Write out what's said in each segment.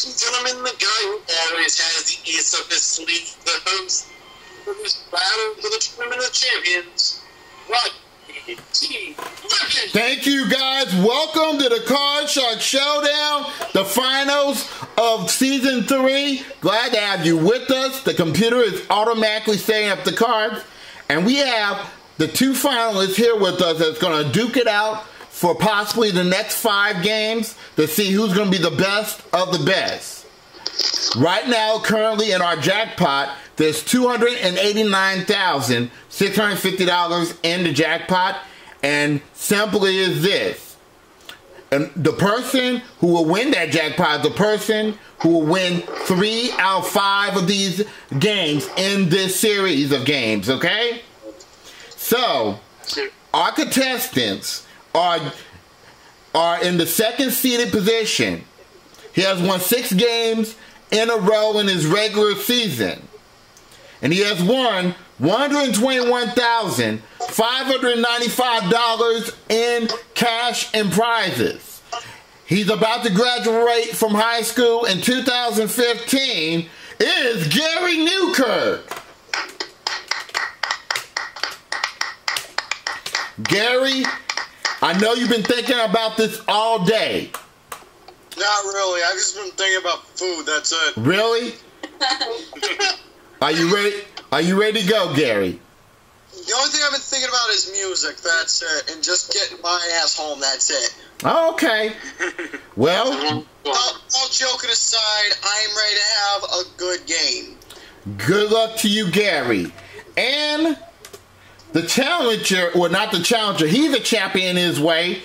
ladies and gentlemen, the guy who always has the ace up his sleeve, the host of this battle for the Tournament of Champions, Rodney T. Griffin. Thank you, guys. Welcome to the Card Shark Showdown, the finals of Season 3. Glad to have you with us. The computer is automatically setting up the cards, and we have the two finalists here with us that's going to duke it out for possibly the next 5 games to see who's going to be the best of the best. Right now, currently in our jackpot, there's $289,650 in the jackpot, and simply is this. And the person who will win that jackpot is the person who will win 3 out of 5 of these games in this series of games, okay? So, our contestants are in the second seeded position. He has won 6 games in a row in his regular season. And he has won $121,595 in cash and prizes. He's about to graduate from high school in 2015. It is Gary Newkirk. Gary, I know you've been thinking about this all day. Not really. I've just been thinking about food. That's it. Really? Are you ready? Are you ready to go, Gary? The only thing I've been thinking about is music. That's it. And just getting my ass home. That's it. Okay. Well, all joking aside, I am ready to have a good game. Good luck to you, Gary. And the challenger, well, not the challenger, he's a champion in his way.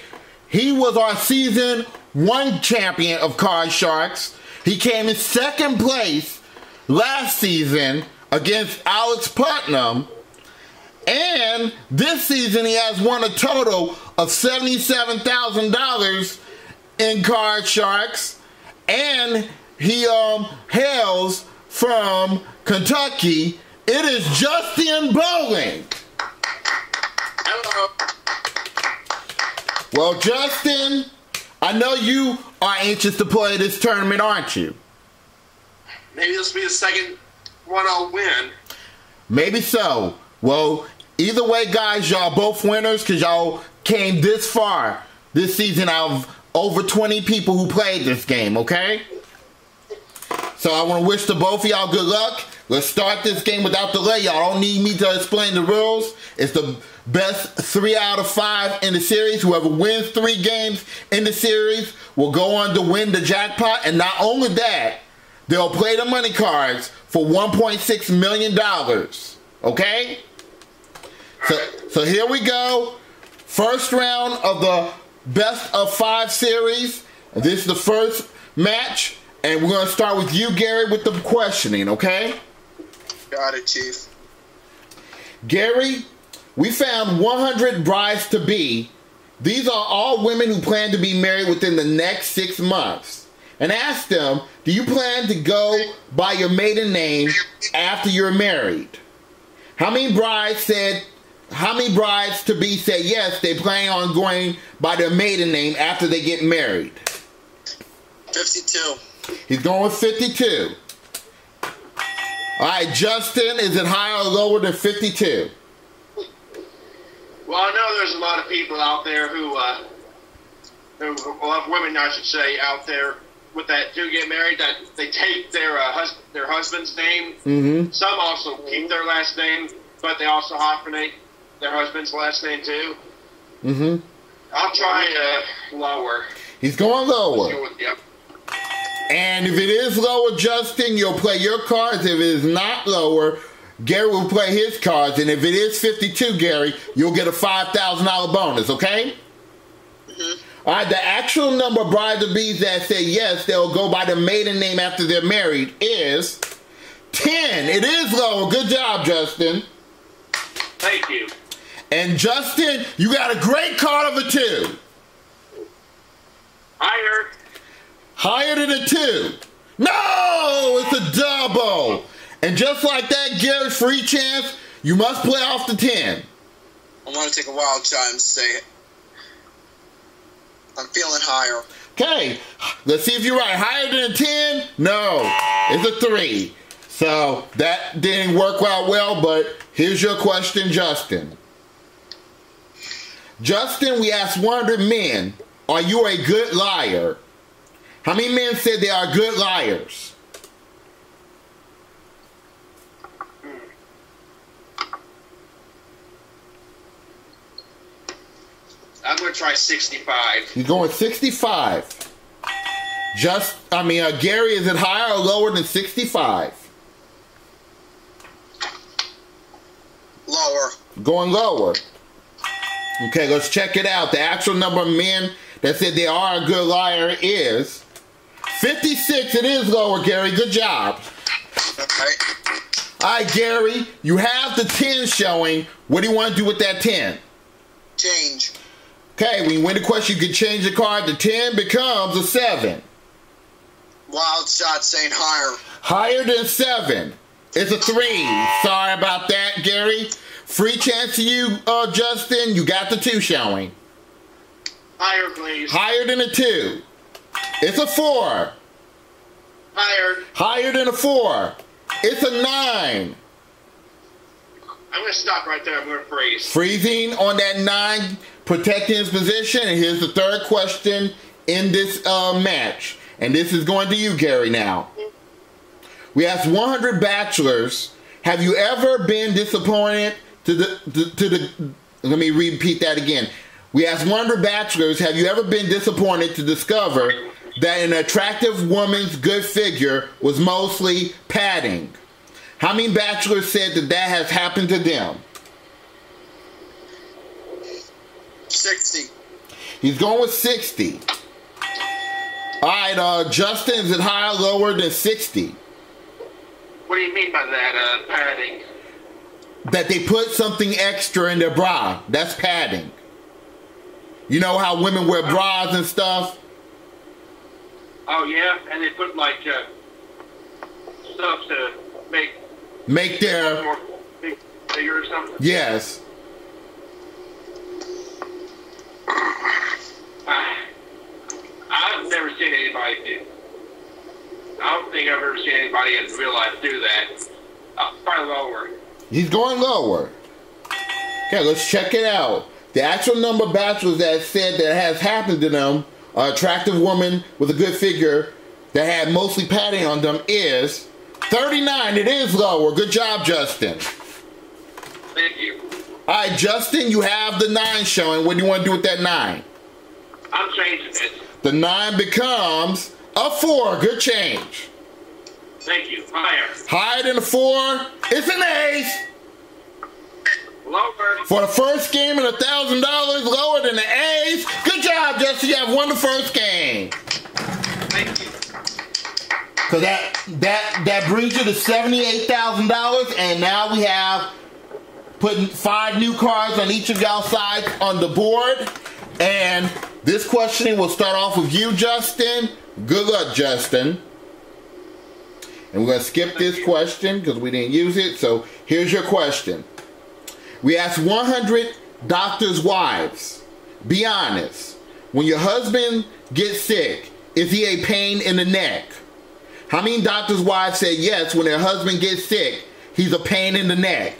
He was our Season 1 champion of Card Sharks. He came in second place last season against Alex Putnam. And this season he has won a total of $77,000 in Card Sharks. And he hails from Kentucky. It is Justin Bowling. Hello. Well, Justin, I know you are anxious to play this tournament, aren't you? Maybe this will be the second one I'll win. Maybe so. Well, either way, guys, y'all both winners because y'all came this far this season out of over 20 people who played this game, okay? So I want to wish to both of y'all good luck. Let's start this game without delay. Y'all don't need me to explain the rules. It's the best 3 out of 5 in the series. Whoever wins 3 games in the series will go on to win the jackpot. And not only that, they'll play the money cards for $1.6 million. Okay? So here we go. First round of the best of 5 series. This is the first match. And we're going to start with you, Gary, with the questioning, okay? Got it, Chief. Gary, we found 100 brides-to-be. These are all women who plan to be married within the next 6 months. And asked them, do you plan to go by your maiden name after you're married? How many brides-to-be said yes, they plan on going by their maiden name after they get married? 52. He's going with 52. All right, Justin, is it higher or lower than 52? Well, I know there's a lot of people out there who a lot of women, I should say, out there with that do get married, that they take their husband's name. Mm-hmm. Some also keep their last name, but they also hyphenate their husband's last name too. Mm-hmm. I'll try lower. He's going lower. Let's go with, yep. And if it is lower, Justin, you'll play your cards. If it is not lower, Gary will play his cards. And if it is 52, Gary, you'll get a $5,000 bonus, okay? Mm-hmm. All right, the actual number of brides-to-bees that say yes, they'll go by the maiden name after they're married is 10. It is lower. Good job, Justin. Thank you. And Justin, you got a great card of a 2. Higher. Higher than a 2. No, it's a double. And just like that, Gary, free chance, you must play off the 10. I want to take a wild shot and say it. I'm feeling higher. Okay, let's see if you're right. Higher than a 10? No, it's a 3. So that didn't work out well, but here's your question, Justin. Justin, we asked 100 men, are you a good liar? How many men said they are good liars? I'm going to try 65. You're going 65. Gary, is it higher or lower than 65? Lower. Going lower. Okay, let's check it out. The actual number of men that said they are a good liar is 56. It is lower, Gary. Good job. Okay. All right, Gary, you have the 10 showing. What do you want to do with that 10? Change. Okay, when you win the question, you can change the card. The 10 becomes a 7. Wild shot saying higher. Higher than 7. It's a 3. Sorry about that, Gary. Free chance to you, Justin. You got the 2 showing. Higher, please. Higher than a 2. It's a 4. Higher. Higher than a 4. It's a 9. I'm going to stop right there. I'm going to freeze. Freezing on that 9, protecting his position. And here's the third question in this match. And this is going to you, Gary, now. We asked 100 bachelors, have you ever been disappointed let me repeat that again. We asked 100 bachelors, have you ever been disappointed to discover that an attractive woman's good figure was mostly padding? How many bachelors said that has happened to them? 60. He's going with 60. All right, Justin, is it higher or lower than 60? What do you mean by that, padding? That they put something extra in their bra. That's padding. You know how women wear bras and stuff? Oh, yeah? And they put, like, stuff to make their... more bigger or something? Yes. I've never seen anybody do. I don't think I've ever seen anybody in real life do that. Probably lower. He's going lower. Okay, let's check it out. The actual number of bachelors that said that has happened to them, an attractive woman with a good figure that had mostly padding on them, is 39. It is lower. Good job, Justin. Thank you. All right, Justin, you have the 9 showing. What do you want to do with that 9? I'm changing it. The 9 becomes a 4. Good change. Thank you. Higher. Higher than a 4. It's an ace. Lower. For the first game and $1,000, lower than the ace. Good job, Justin. You have won the first game. Thank you. Cause that brings you to $78,000, and now we have putting 5 new cards on each of y'all sides on the board. And this questioning will start off with you, Justin. Good luck, Justin. And we're going to skip this question because we didn't use it. So here's your question. We asked 100 doctors' wives. Be honest. When your husband gets sick, is he a pain in the neck? How many doctors' wives said yes, when their husband gets sick, he's a pain in the neck?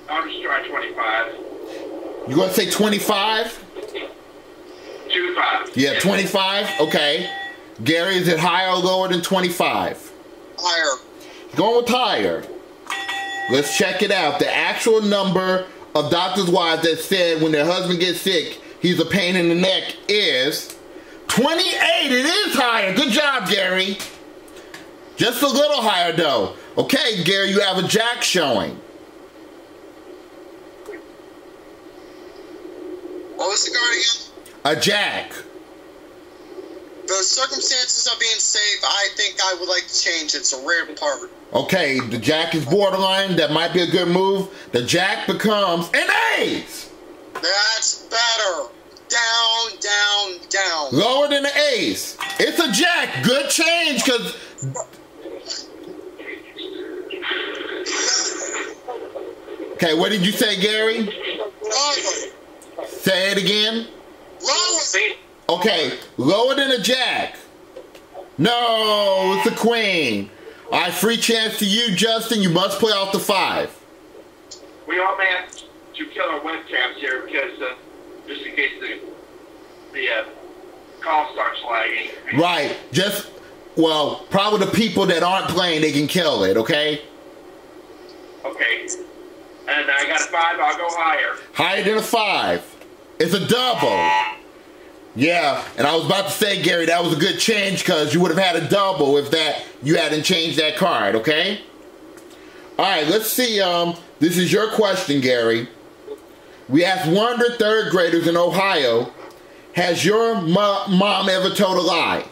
I'll just try 25. You going to say 25? 25. Yeah, 25? Okay. Gary, is it higher or lower than 25? Higher. Going with higher. Let's check it out. The actual number of doctors' wives that said when their husband gets sick, he's a pain in the neck is 28. It is higher. Good job, Gary. Just a little higher, though. Okay, Gary, you have a jack showing. What was the card again? A jack. The circumstances of being safe, I think I would like to change it. It's a rare part. Okay, the jack is borderline. That might be a good move. The jack becomes an ace. That's better. Down, down, down. Lower than the ace. It's a jack. Good change, because Okay, what did you say, Gary? Lower. Say it again. Lower. Okay, lower than a jack. No, it's a queen. All right, free chance to you, Justin. You must play off the 5. We all may have to kill our webcams here because just in case the call starts lagging. Right. Well, probably the people that aren't playing, they can kill it, okay? Okay. And I got a 5, I'll go higher. Higher than a 5. It's a double. Yeah, and I was about to say, Gary, that was a good change because you would have had a double if you hadn't changed that card, okay? All right, let's see. This is your question, Gary. We asked 100 third graders in Ohio, has your mom ever told a lie?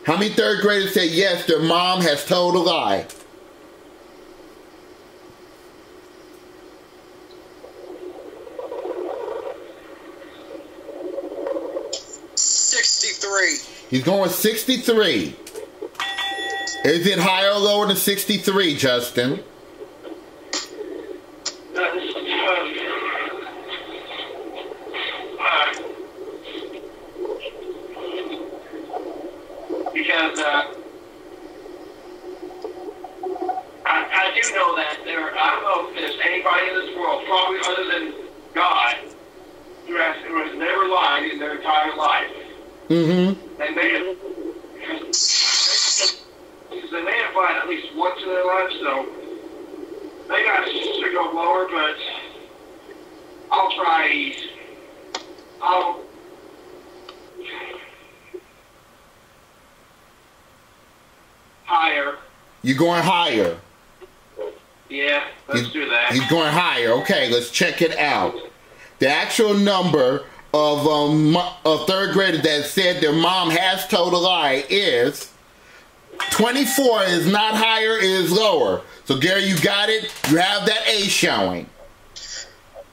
How many third graders said yes, their mom has told a lie? He's going 63. Is it higher or lower than 63, Justin? Because I do know that I don't know if there's anybody in this world, probably other than God, who has never lied in their entire life. Mm-hmm. They may have lied at least once in their life, so they got to go lower, but I'll try. Higher. You're going higher? Yeah, let's do that. He's going higher. Okay, let's check it out. The actual number of third graders that said their mom has told a lie is 24. Is not higher, it is lower. So Gary, you got it. You have that ace showing.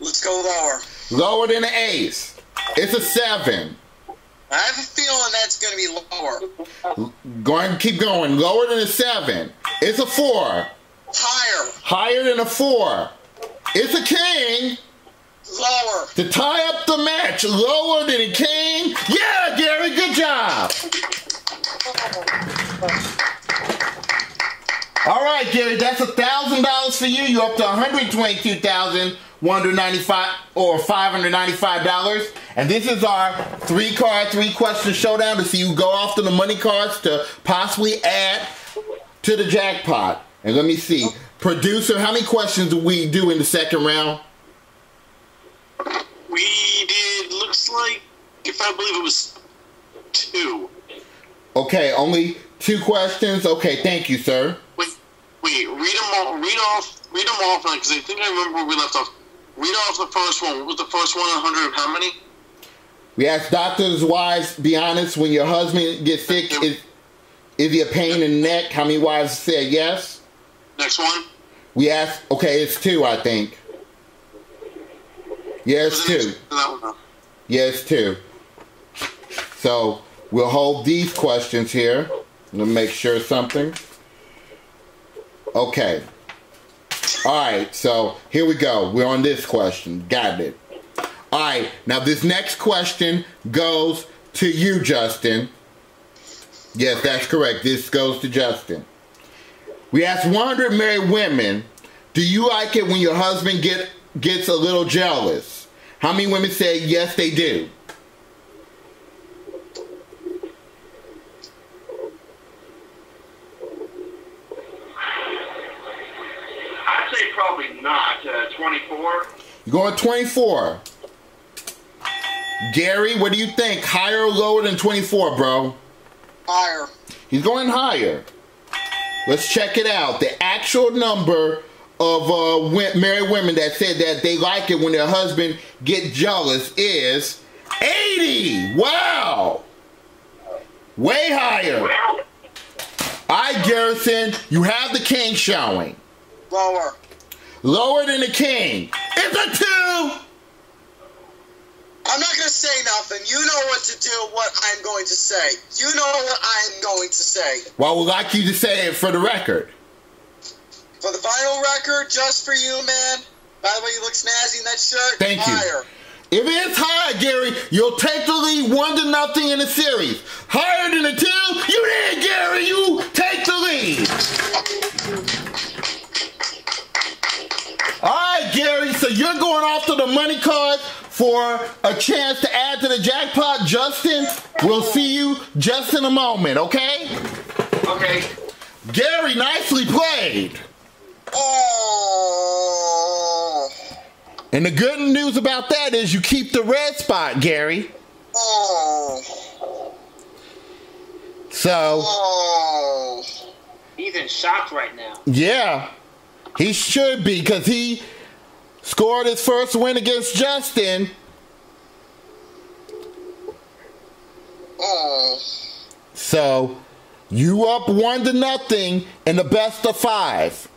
Let's go lower. Lower than an ace. It's a 7. I have a feeling that's going to be lower. Keep going. Lower than a 7. It's a 4. Higher. Higher than a 4. It's a king. Lower. To tie up the match, lower than a king. Yeah, Gary, good job. All right, Gary, that's $1,000 for you. You're up to $122,195 or $595. And this is our 3-card, 3-question showdown to see who go off to the money cards to possibly add to the jackpot. And let me see. Producer, how many questions do we do in the second round? We did, looks like, if I believe it was 2. Okay, only 2 questions? Okay, thank you, sir. Wait, read them off, because I think I remember where we left off. Read off the first one. What was the first one? 100 of how many? We asked doctors' wives, be honest, when your husband gets sick, is he a pain in the neck? How many wives said yes? Next one. We asked, okay, it's 2, I think. Yeah, it's 2. Yeah, it's 2. So we'll hold these questions here. Let me make sure something. Okay. All right, so here we go. We're on this question. Got it. All right, now this next question goes to you, Justin. Yes, that's correct. This goes to Justin. We asked 100 married women, do you like it when your husband gets a little jealous? How many women say yes, they do? I'd say probably not. 24. You're going 24. Gary, what do you think? Higher or lower than 24, bro? Higher. He's going higher. Let's check it out. The actual number of married women that said that they like it when their husband gets jealous is 80. Wow. Way higher. All right, Garrison, you have the king showing. Lower. Lower than the king. It's a 2. I'm not going to say nothing. You know what to do, what I'm going to say. You know what I'm going to say. Well, I would like you to say it for the record. For the final record, just for you, man, By the way, you look snazzy in that shirt. Thank you. Higher. If it's higher, Gary, you'll take the lead 1-0 in the series. Higher than a 2, you did, Gary. You take the lead. All right, Gary, so you're going off to the money card for a chance to add to the jackpot. Justin, we'll see you just in a moment, okay? Okay. Gary, nicely played. Oh. And the good news about that is you keep the red spot, Gary. Oh. So. Oh. He's in shock right now. Yeah. He should be, because he scored his first win against Justin. Oh. So, you up 1-0 in the best of 5.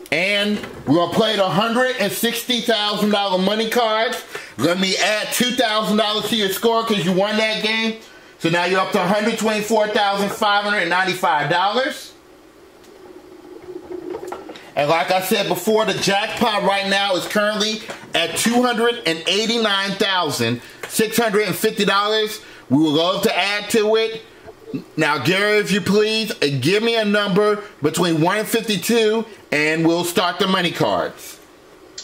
And we're going to play the $160,000 money card. Let me add $2,000 to your score because you won that game. So now you're up to $124,595. And like I said before, the jackpot right now is currently at $289,650. We would love to add to it. Now, Gary, if you please, give me a number between 1 and 52, and we'll start the money cards.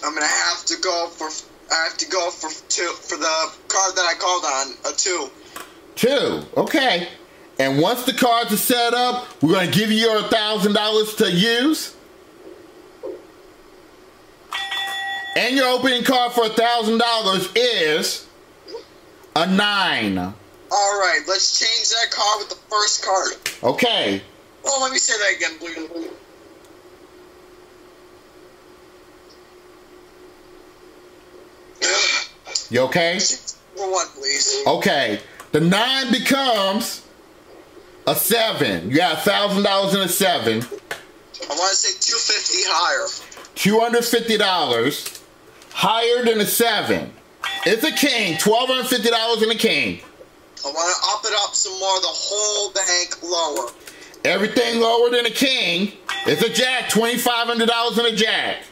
I'm gonna have to go for. I have to go for 2 for the card that I called on. A 2. 2, okay. And once the cards are set up, we're going to give you your $1,000 to use. And your opening card for $1,000 is a 9. All right, let's change that card with the first card. Okay. Oh, let me say that again, please. You okay? For 1, please. Okay. The 9 becomes a 7. You got $1,000 in a 7. I want to say 250 higher. $250 higher than a 7. It's a king. $1,250 in a king. I want to up it up some more. The whole bank lower. Everything lower than a king. It's a jack. $2,500 in a jack.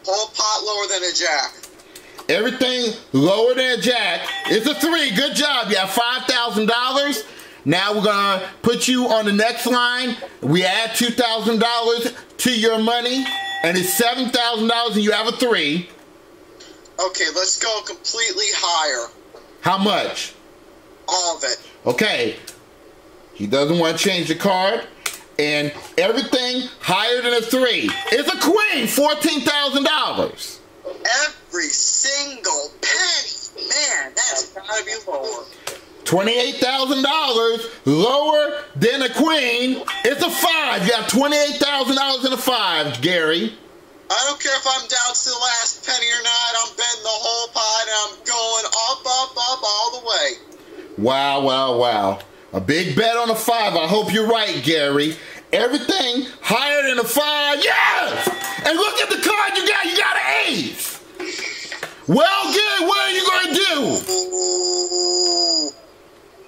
Whole pot lower than a jack. Everything lower than a jack. It's a 3. Good job. You have $5,000. Now we're going to put you on the next line. We add $2,000 to your money. And it's $7,000 and you have a 3. Okay, let's go completely higher. How much? All of it. Okay. He doesn't want to change the card. And everything higher than a 3. It's a queen. $14,000. Every single penny. Man, that's gotta be lower. $28,000 lower than a queen. It's a 5. You have $28,000 in a 5, Gary. I don't care if I'm down to the last penny or not. I'm betting the whole pot and I'm going up, up, up all the way. Wow, wow, wow. A big bet on a 5. I hope you're right, Gary. Everything higher than a 5. Yes! And look at the card you got. You got an ace. Well, good. What are you going to do? Ooh.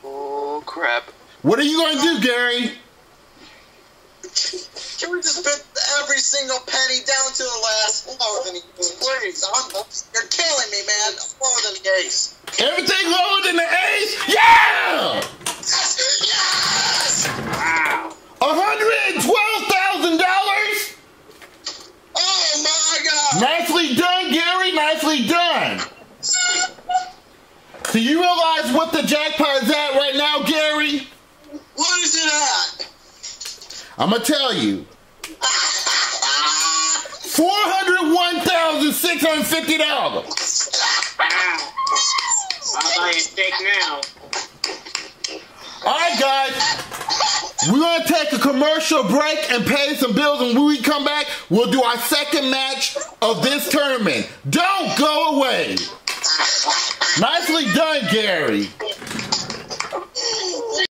Oh, crap. What are you going to do, Gary? Can we just bet every single penny down to the last lower than the ace? Please, you're killing me, man. Lower than the ace. Everything lower than the ace? Yeah! Yes! Wow. $112,000? Oh, my God. Nicely done, Gary. Nicely done. So you realize what the jackpot is at right now, Gary? What is it at? I'm going to tell you. $401,650. Wow. I'll buy a steak now. All right, guys. We're going to take a commercial break and pay some bills, and when we come back, we'll do our second match of this tournament. Don't go away. Nicely done, Gary.